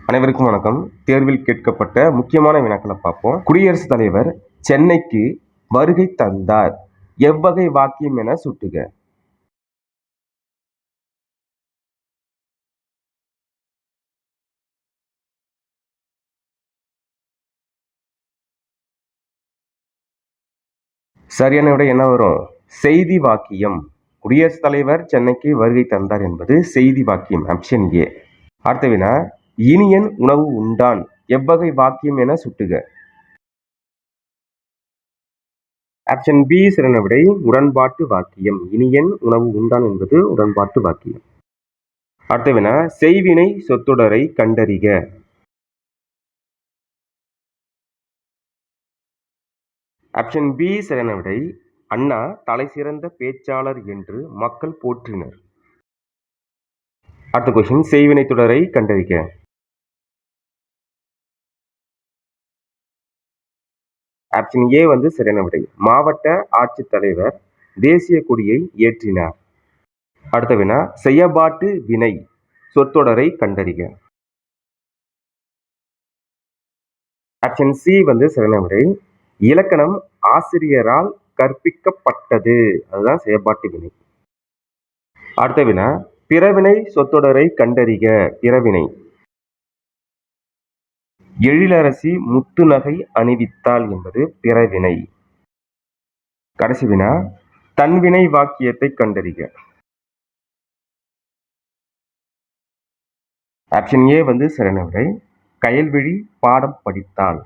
அனைவருக்கும் வணக்கம். தேர்வில் கேட்கப்பட்ட முக்கியமான வினாக்களை பார்ப்போம். குடியரசுத் தலைவர் சென்னைக்கு வருகை தந்தார். எவ்வகை வாக்கியம் என சுட்டுக. சரியான விடை என்ன வரும்? செய்தி வாக்கியம். குடியரசுத் தலைவர் சென்னைக்கு வருகை தந்தார் என்பது செய்தி வாக்கியம். Option A. அடுத்த வினா, இனியன் உணவு உண்டான். எவ்வகை வாக்கியம் என சுட்டுக. ஆப்ஷன் பி சரியான விடை, உடன்பாட்டு வாக்கியம். இனியன் உணவு உண்டான் என்பது உடன்பாட்டு வாக்கியம். அடுத்த வினா, செய்வினை சொற்றொடரை கண்டறிக. ஆப்ஷன் பி சரியான விடை, அண்ணா தலைசிறந்த பேச்சாளர் என்று மக்கள் போற்றினர். அடுத்த கொஸ்டின், செய்வினை தொடரை கண்டறிக. ஆப்ஷன் ஏ சரியான விடை, மாவட்ட ஆட்சித்தலைவர் தேசிய கொடியை ஏற்றினார். அடுத்த வினா, செயபாட்டு வினை சொற்றொடரை கண்டறிக. ஆப்ஷன் சி சரியான விடை, இலக்கணம் ஆசிரியரால் கற்பிக்கப்பட்டது. அதுதான் செயபாட்டு வினை. அடுத்த வினா, பிறவினை சொற்றொடரை கண்டறிக. பிறவினை, எழிலரசி முத்துநகை அணிவித்தாள் என்பது பிறவினை. கடைசி வினா, தன்வினை வாக்கியத்தை கண்டறிக. ஆப்ஷன் ஏ சரியான விடை, கயல்விழி பாடம் படித்தாள்.